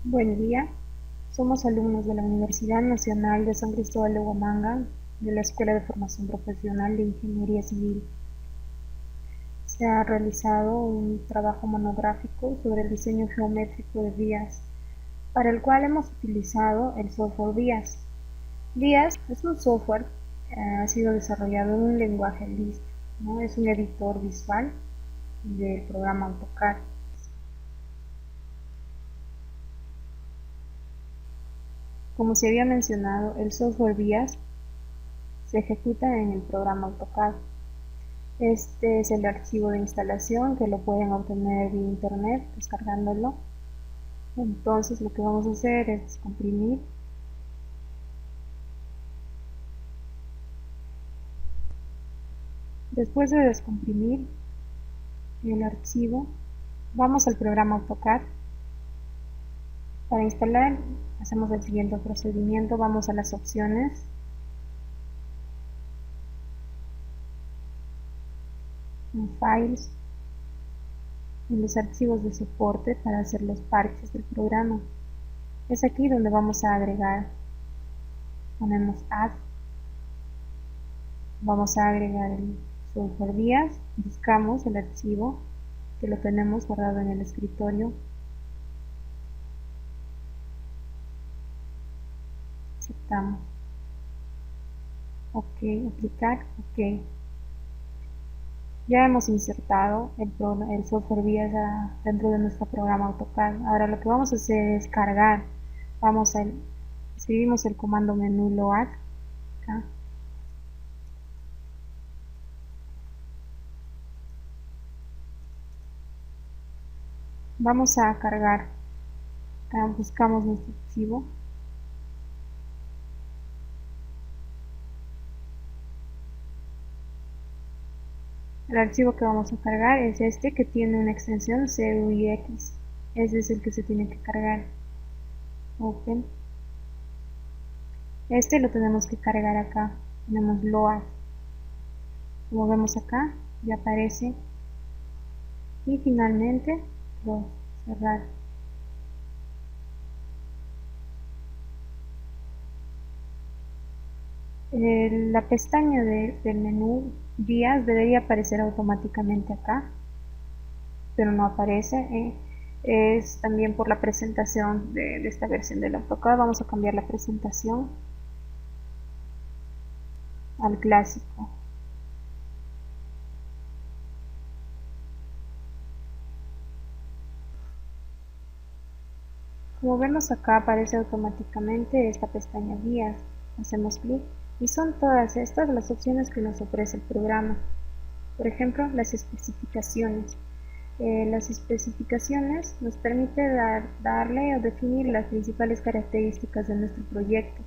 Buen día, somos alumnos de la Universidad Nacional de San Cristóbal de Huamanga, de la Escuela de Formación Profesional de Ingeniería Civil. Se ha realizado un trabajo monográfico sobre el diseño geométrico de vías, para el cual hemos utilizado el software Vías. Vías es un software que ha sido desarrollado en un lenguaje Lisp, ¿no? Es un editor visual del programa AutoCAD. Como se había mencionado, el software Vías se ejecuta en el programa AutoCAD. Este es el archivo de instalación que lo pueden obtener vía internet descargándolo. Entonces lo que vamos a hacer es descomprimir. Después de descomprimir el archivo, vamos al programa AutoCAD. Para instalar hacemos el siguiente procedimiento, vamos a las opciones, en Files, en los archivos de soporte para hacer los parches del programa. Es aquí donde vamos a agregar, ponemos Add, vamos a agregar el software Vías, buscamos el archivo que lo tenemos guardado en el escritorio, aceptamos, ok, aplicar, ok. Ya hemos insertado el software Vías dentro de nuestro programa AutoCAD. Ahora lo que vamos a hacer es cargar. Escribimos el comando menú load acá. Vamos a cargar. Acá buscamos nuestro archivo. El archivo que vamos a cargar es este que tiene una extensión CUIX. Ese es el que se tiene que cargar. Open. Este lo tenemos que cargar acá. Tenemos load. Como vemos acá, ya aparece. Y finalmente, cerrar. La pestaña del menú Vías debería aparecer automáticamente acá, pero no aparece. Es también por la presentación de esta versión del AutoCAD. Vamos a cambiar la presentación al clásico. Como vemos acá aparece automáticamente esta pestaña Vías. Hacemos clic y son todas estas las opciones que nos ofrece el programa. Por ejemplo, las especificaciones. Las especificaciones nos permite darle o definir las principales características de nuestro proyecto,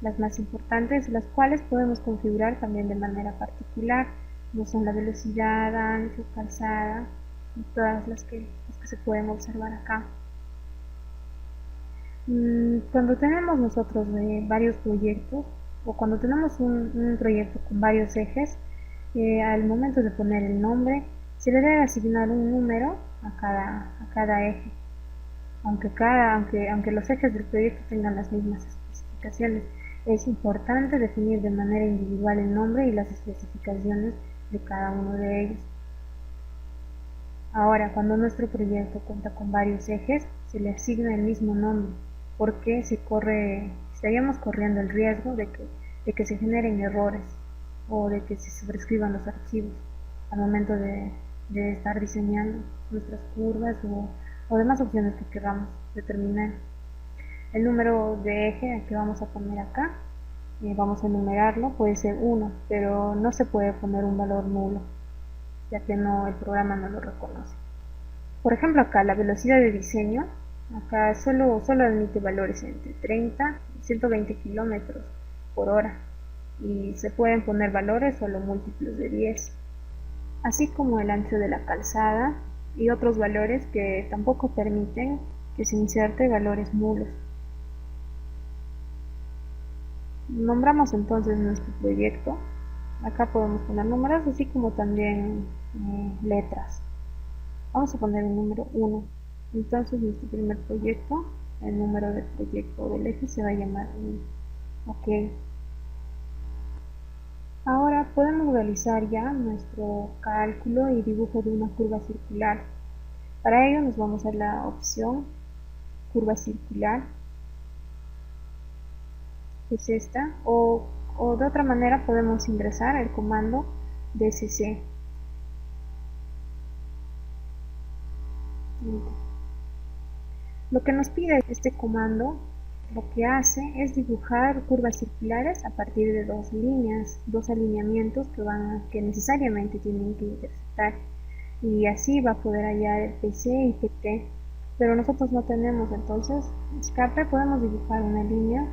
las más importantes, las cuales podemos configurar también de manera particular, como son la velocidad, ancho, calzada y todas las que se pueden observar acá. Cuando tenemos nosotros varios proyectos o cuando tenemos un proyecto con varios ejes, al momento de poner el nombre se le debe asignar un número a cada eje, aunque los ejes del proyecto tengan las mismas especificaciones. Es importante definir de manera individual el nombre y las especificaciones de cada uno de ellos. Ahora, cuando nuestro proyecto cuenta con varios ejes, se le asigna el mismo nombre, porque estaríamos corriendo el riesgo de que se generen errores o de que se sobrescriban los archivos al momento de estar diseñando nuestras curvas o demás opciones que queramos determinar. El número de eje que vamos a poner acá, vamos a enumerarlo, puede ser 1, pero no se puede poner un valor nulo, ya que el programa no lo reconoce. Por ejemplo, acá la velocidad de diseño, acá solo admite valores entre 30 y 120 kilómetros por hora y se pueden poner valores solo múltiplos de 10, así como el ancho de la calzada y otros valores que tampoco permiten que se inserte valores nulos. Nombramos entonces nuestro proyecto. Acá podemos poner números así como también letras. Vamos a poner el número 1 Entonces nuestro primer proyecto, el número del proyecto del eje se va a llamar 1. Ok. Ahora podemos realizar ya nuestro cálculo y dibujo de una curva circular. Para ello nos vamos a la opción curva circular, que es esta, o de otra manera podemos ingresar el comando DCC. Lo que nos pide este comando, lo que hace es dibujar curvas circulares a partir de dos líneas, dos alineamientos que necesariamente tienen que intersectar, y así va a poder hallar el PC y PT, pero nosotros no tenemos. Entonces escape, podemos dibujar una línea.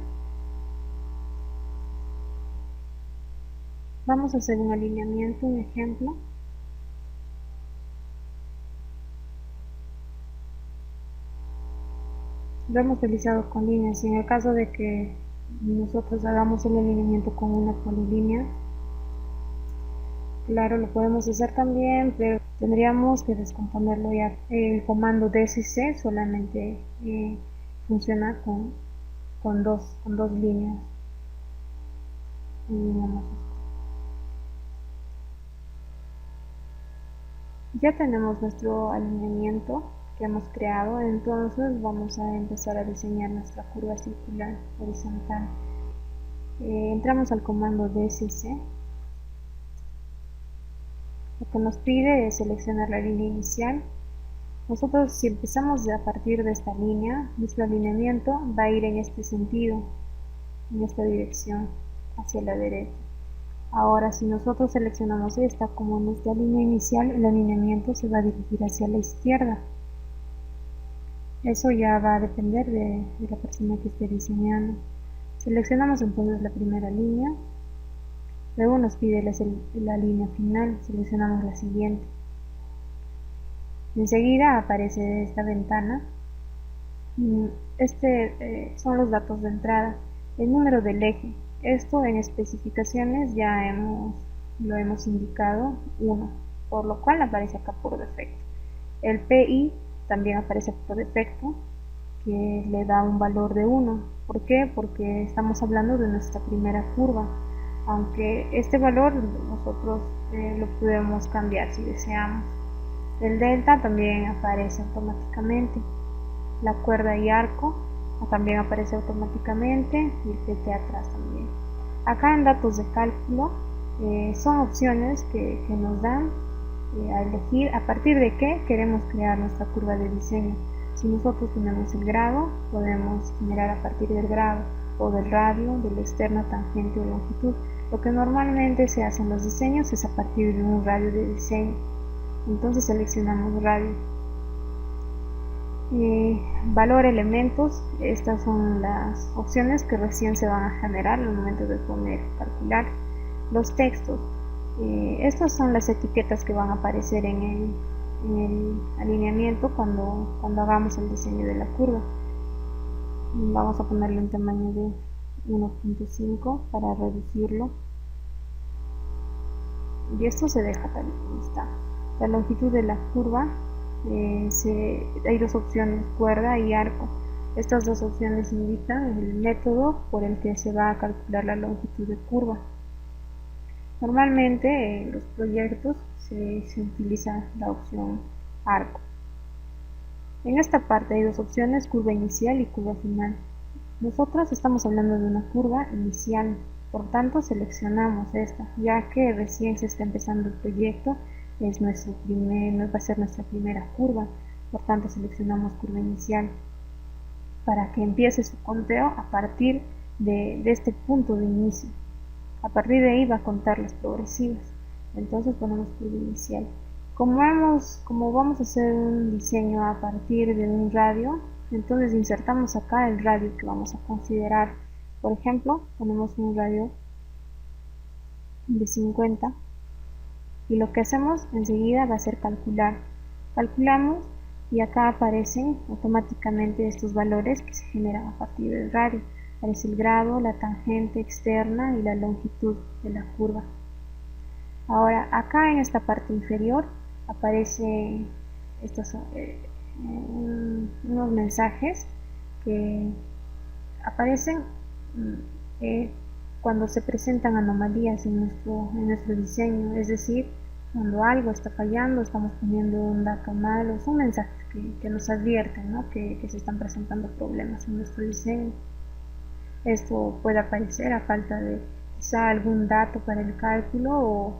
Vamos a hacer un alineamiento, un ejemplo. Lo hemos realizado con líneas, y en el caso de que nosotros hagamos el alineamiento con una polilínea, claro, lo podemos hacer también, pero tendríamos que descomponerlo ya. El comando DCC solamente funciona con dos líneas. Ya tenemos nuestro alineamiento que hemos creado, entonces vamos a empezar a diseñar nuestra curva circular horizontal. Entramos al comando DCC. Lo que nos pide es seleccionar la línea inicial. Nosotros, si empezamos a partir de esta línea, nuestro alineamiento va a ir en este sentido, en esta dirección, hacia la derecha. Ahora, si nosotros seleccionamos esta como nuestra línea inicial, el alineamiento se va a dirigir hacia la izquierda. Eso ya va a depender de la persona que esté diseñando. Seleccionamos entonces la primera línea. Luego nos pide la línea final, seleccionamos la siguiente. Enseguida aparece esta ventana. Son los datos de entrada. El número del eje. Esto en especificaciones ya lo hemos indicado, 1, por lo cual aparece acá por defecto. El PI también aparece por defecto, que le da un valor de 1. ¿Por qué? Porque estamos hablando de nuestra primera curva. Aunque este valor nosotros lo podemos cambiar si deseamos. El delta también aparece automáticamente. La cuerda y arco también aparece automáticamente, y el PT atrás también. Acá en datos de cálculo son opciones que nos dan a elegir a partir de qué queremos crear nuestra curva de diseño. Si nosotros tenemos el grado, podemos generar a partir del grado, o del radio, de la externa, tangente o longitud. Lo que normalmente se hace en los diseños es a partir de un radio de diseño. Entonces seleccionamos radio. Valor elementos, estas son las opciones que recién se van a generar al momento de calcular. Los textos, estas son las etiquetas que van a aparecer en el alineamiento cuando hagamos el diseño de la curva. Vamos a ponerle un tamaño de 1.5 para reducirlo, y esto se deja tal y como está. La longitud de la curva, hay dos opciones, cuerda y arco. Estas dos opciones indican el método por el que se va a calcular la longitud de curva. Normalmente en los proyectos se utiliza la opción arco. En esta parte hay dos opciones, curva inicial y curva final. Nosotros estamos hablando de una curva inicial, por tanto seleccionamos esta, ya que recién se está empezando el proyecto, va a ser nuestra primera curva, por tanto seleccionamos curva inicial para que empiece su conteo a partir de este punto de inicio. A partir de ahí va a contar las progresivas. Entonces ponemos curva inicial. Como vamos a hacer un diseño a partir de un radio, entonces insertamos acá el radio que vamos a considerar. Por ejemplo, ponemos un radio de 50, y lo que hacemos enseguida va a ser calcular. Calculamos, y acá aparecen automáticamente estos valores que se generan a partir del radio. Aparece el grado, la tangente externa y la longitud de la curva. Ahora, acá en esta parte inferior aparece unos mensajes que aparecen cuando se presentan anomalías en nuestro diseño, es decir, cuando algo está fallando, estamos poniendo un dato malo, son mensajes que nos advierten, ¿no? que se están presentando problemas en nuestro diseño. Esto puede aparecer a falta de quizá algún dato para el cálculo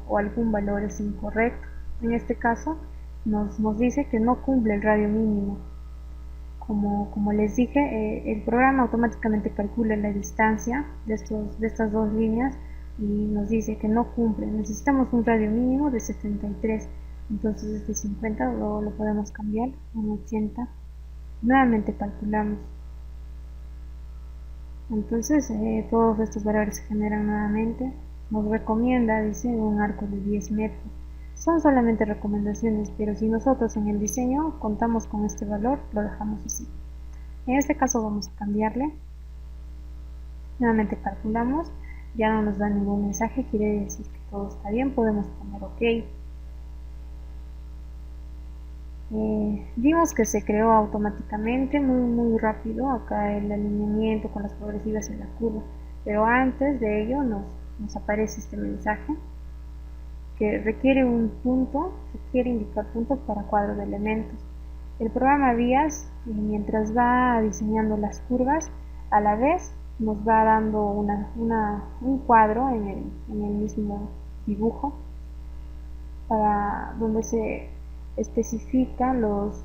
o algún valor es incorrecto. En este caso nos dice que no cumple el radio mínimo. Como les dije, el programa automáticamente calcula la distancia de estas dos líneas y nos dice que no cumple. Necesitamos un radio mínimo de 73. Entonces este 50 lo podemos cambiar a un 80. Nuevamente calculamos. Entonces todos estos valores se generan nuevamente. Nos recomienda, dice, un arco de 10 metros. Son solamente recomendaciones, pero si nosotros en el diseño contamos con este valor, lo dejamos así. En este caso vamos a cambiarle. Nuevamente calculamos. Ya no nos da ningún mensaje, quiere decir que todo está bien. Podemos poner OK. Vimos que se creó automáticamente, muy rápido, acá el alineamiento con las progresivas en la curva. Pero antes de ello nos aparece este mensaje que requiere un punto, requiere indicar puntos para cuadro de elementos. El programa Vías, mientras va diseñando las curvas, a la vez nos va dando un cuadro en el mismo dibujo para donde se especifican los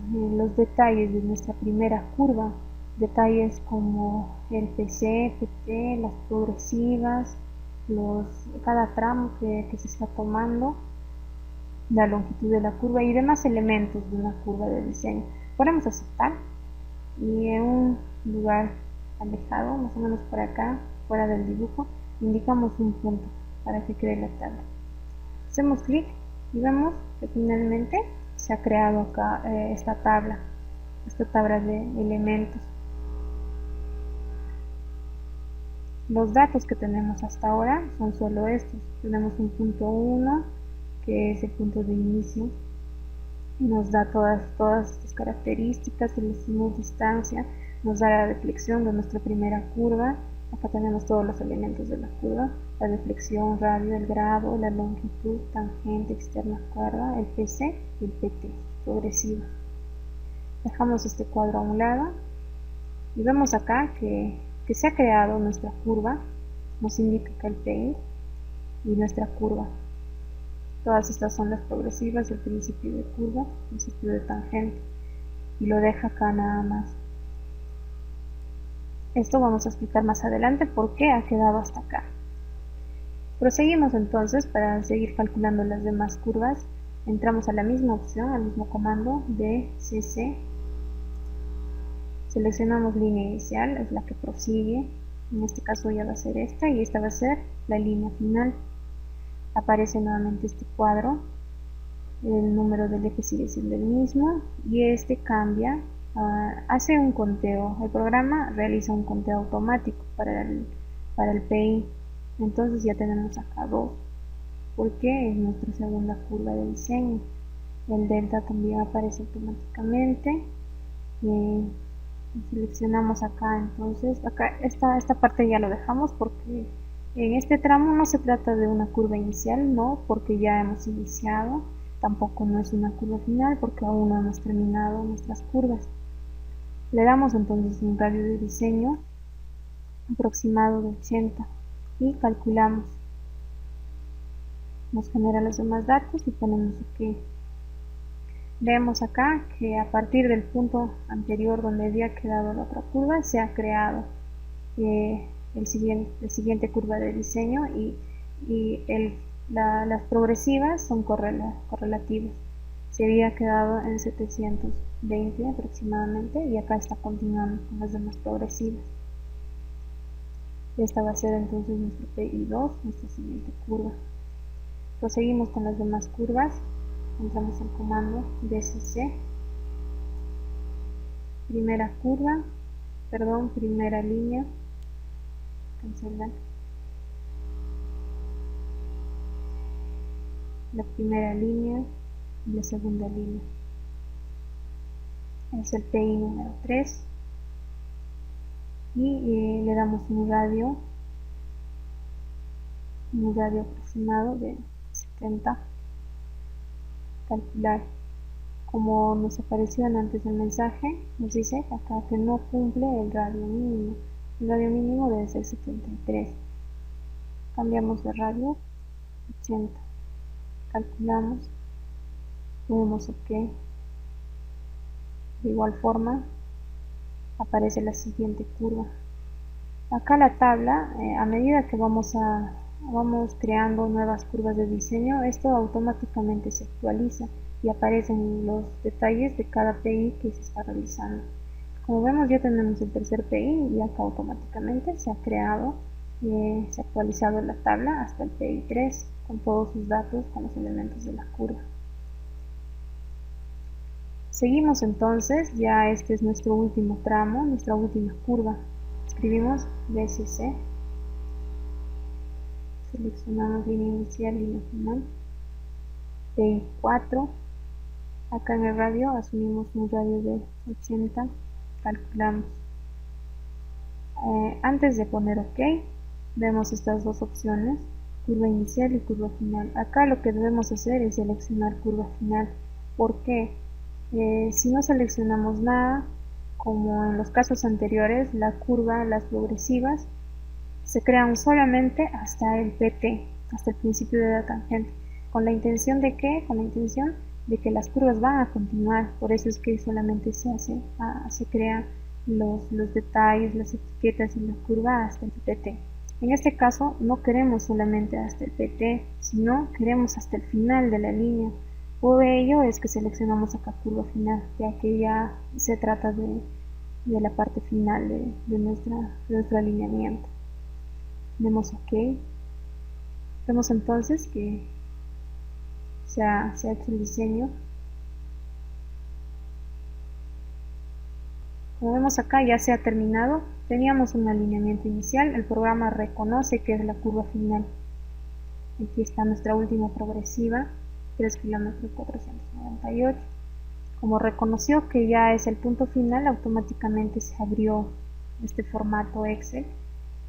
detalles de nuestra primera curva, detalles como el PC, PT, las progresivas, cada tramo que se está tomando, la longitud de la curva y demás elementos de una curva de diseño. Podemos aceptar y en un lugar alejado, más o menos por acá, fuera del dibujo, indicamos un punto para que cree la tabla. Hacemos clic y vemos que finalmente se ha creado acá esta tabla de elementos. Los datos que tenemos hasta ahora son solo estos. Tenemos un punto 1, que es el punto de inicio. Nos da todas estas características, elegimos distancia, nos da la deflexión de nuestra primera curva. Acá tenemos todos los elementos de la curva, la deflexión, radio, el grado, la longitud, tangente, externa cuerda, el PC y el PT, progresiva. Dejamos este cuadro a un lado y vemos acá que se ha creado nuestra curva, nos indica acá el PI y nuestra curva. Todas estas son las progresivas, el principio de curva, el principio de tangente, y lo deja acá nada más. Esto vamos a explicar más adelante por qué ha quedado hasta acá. Proseguimos entonces para seguir calculando las demás curvas. Entramos a la misma opción, al mismo comando de CC. Seleccionamos línea inicial, es la que prosigue. En este caso ya va a ser esta y esta va a ser la línea final. Aparece nuevamente este cuadro. El número del eje sigue siendo el mismo y este cambia, hace un conteo. El programa realiza un conteo automático para el PI. Entonces ya tenemos acá 2, porque es nuestra segunda curva de diseño. El delta también aparece automáticamente. Seleccionamos acá, entonces acá esta parte ya lo dejamos porque en este tramo no se trata de una curva inicial, no, porque ya hemos iniciado. Tampoco no es una curva final porque aún no hemos terminado nuestras curvas. Le damos entonces un radio de diseño aproximado de 80 y calculamos. Nos genera los demás datos y ponemos OK. Vemos acá que a partir del punto anterior donde había quedado la otra curva se ha creado la siguiente curva de diseño y las progresivas son correlativas. Se había quedado en 720 aproximadamente y acá está continuando con las demás progresivas. Esta va a ser entonces nuestro PI2, nuestra siguiente curva. Proseguimos con las demás curvas. Entramos al comando DCC, primera línea, cancelar, la primera línea y la segunda línea. es el PI número 3, y le damos un radio aproximado de 70. Calcular. Como nos apareció antes del mensaje, nos dice acá que no cumple el radio mínimo. El radio mínimo debe ser 73. Cambiamos de radio, 80. Calculamos, ponemos OK. De igual forma, aparece la siguiente curva. Acá la tabla, a medida que vamos creando nuevas curvas de diseño, esto automáticamente se actualiza y aparecen los detalles de cada PI que se está realizando. Como vemos, ya tenemos el tercer PI y acá automáticamente se ha creado, se ha actualizado la tabla hasta el PI 3 con todos sus datos, con los elementos de la curva. Seguimos entonces, ya este es nuestro último tramo, nuestra última curva. Escribimos BCC, seleccionamos línea inicial, línea final, PI 4, acá en el radio asumimos un radio de 80, calculamos. Antes de poner OK, vemos estas dos opciones, curva inicial y curva final. Acá lo que debemos hacer es seleccionar curva final. ¿Por qué? Si no seleccionamos nada, como en los casos anteriores, la curva, las progresivas, se crean solamente hasta el PT, hasta el principio de la tangente. ¿Con la intención de qué? Con la intención de que las curvas van a continuar. Por eso es que solamente se crean los detalles, las etiquetas y la curva hasta el PT. En este caso no queremos solamente hasta el PT, sino queremos hasta el final de la línea. Por ello es que seleccionamos acá curva final, ya que ya se trata de la parte final de nuestro alineamiento. Demos OK. Vemos entonces que se ha hecho el diseño. Como vemos acá, ya se ha terminado. Teníamos un alineamiento inicial, el programa reconoce que es la curva final. Aquí está nuestra última progresiva, 3 kilómetros 498. Como reconoció que ya es el punto final, automáticamente se abrió este formato Excel.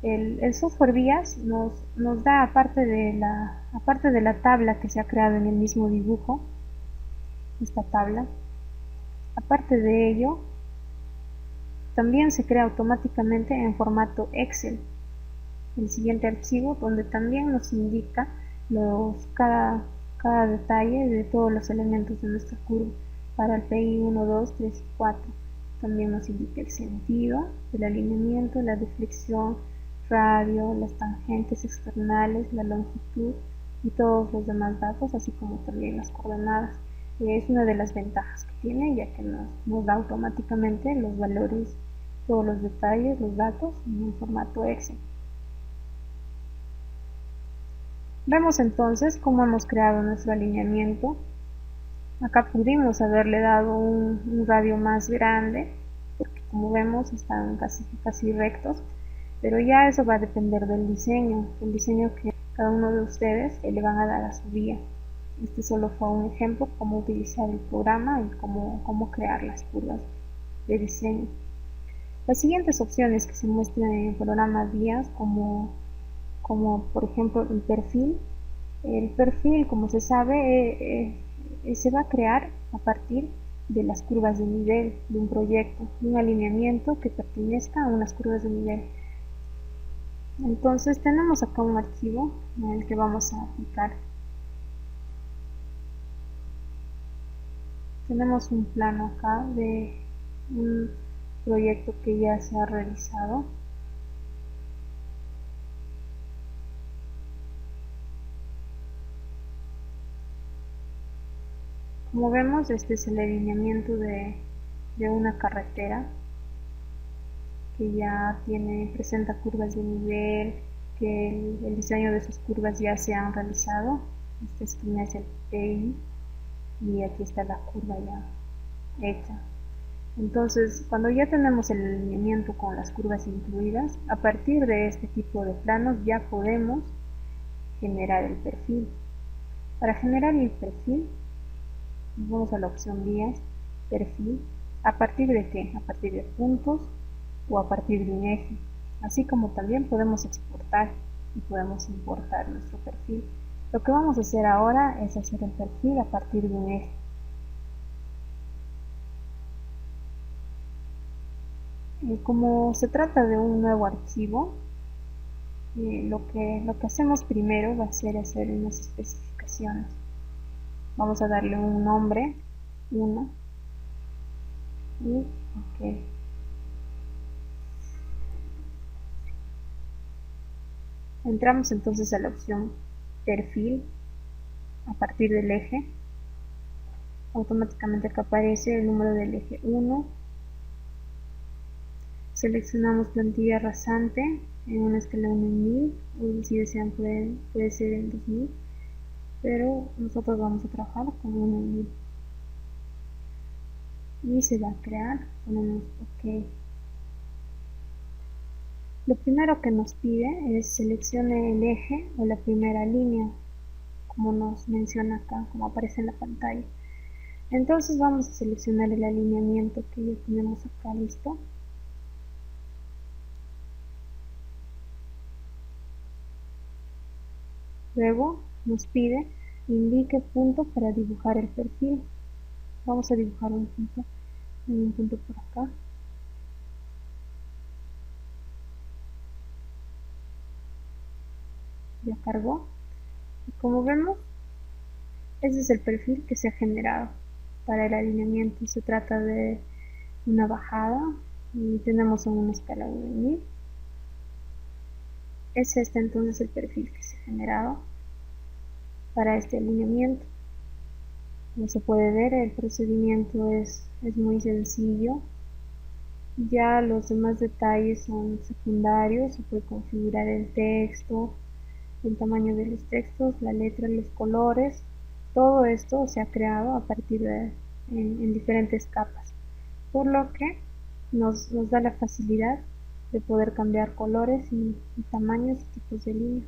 El software BIAS nos da, aparte de la tabla que se ha creado en el mismo dibujo, esta tabla, aparte de ello, también se crea automáticamente en formato Excel el siguiente archivo, donde también nos indica cada detalle de todos los elementos de nuestra curva. Para el PI 1, 2, 3 y 4 también nos indica el sentido del alineamiento, la deflexión, radio, las tangentes externales, la longitud y todos los demás datos, así como también las coordenadas. Es una de las ventajas que tiene, ya que nos da automáticamente los valores, todos los detalles, los datos en un formato Excel. Vemos entonces cómo hemos creado nuestro alineamiento. Acá pudimos haberle dado un radio más grande, porque como vemos están casi rectos, pero ya eso va a depender del diseño que cada uno de ustedes le van a dar a su guía. Este solo fue un ejemplo cómo utilizar el programa y cómo crear las curvas de diseño. Las siguientes opciones que se muestran en el programa BIAS, como por ejemplo el perfil. El perfil, como se sabe, se va a crear a partir de las curvas de nivel de un proyecto, de un alineamiento que pertenezca a unas curvas de nivel. Entonces tenemos acá un archivo en el que vamos a aplicar. Tenemos un plano acá de un proyecto que ya se ha realizado. Como vemos, este es el alineamiento de una carretera que ya presenta curvas de nivel, que el diseño de sus curvas ya se han realizado. Esta esquina es el PI y aquí está la curva ya hecha. Entonces, cuando ya tenemos el alineamiento con las curvas incluidas, a partir de este tipo de planos ya podemos generar el perfil. Para generar el perfil, vamos a la opción Vías, Perfil. ¿A partir de qué? A partir de puntos o a partir de un eje. Así como también podemos exportar y podemos importar nuestro perfil. Lo que vamos a hacer ahora es hacer el perfil a partir de un eje. Como se trata de un nuevo archivo, lo que hacemos primero va a ser hacer unas especificaciones. Vamos a darle un nombre, 1, y ok. Entramos entonces a la opción perfil a partir del eje. Automáticamente acá aparece el número del eje 1. Seleccionamos plantilla rasante en una escala 1 en 1000, o si desean puede ser en 2000, pero nosotros vamos a trabajar con 1 en 1000. Y se va a crear, ponemos OK. Lo primero que nos pide es seleccione el eje o la primera línea, como nos menciona acá, como aparece en la pantalla. Entonces vamos a seleccionar el alineamiento que ya tenemos acá listo. Luego nos pide indique punto para dibujar el perfil. Vamos a dibujar un punto por acá. Ya cargó. Y como vemos, ese es el perfil que se ha generado para el alineamiento. Se trata de una bajada y tenemos en una escala 1 en 1000. Es este entonces el perfil que se ha generado para este alineamiento. Como se puede ver, el procedimiento es muy sencillo. Ya los demás detalles son secundarios. Se puede configurar el texto, el tamaño de los textos, la letra, los colores. Todo esto se ha creado a partir en diferentes capas, por lo que nos da la facilidad de poder cambiar colores y tamaños y tipos de línea.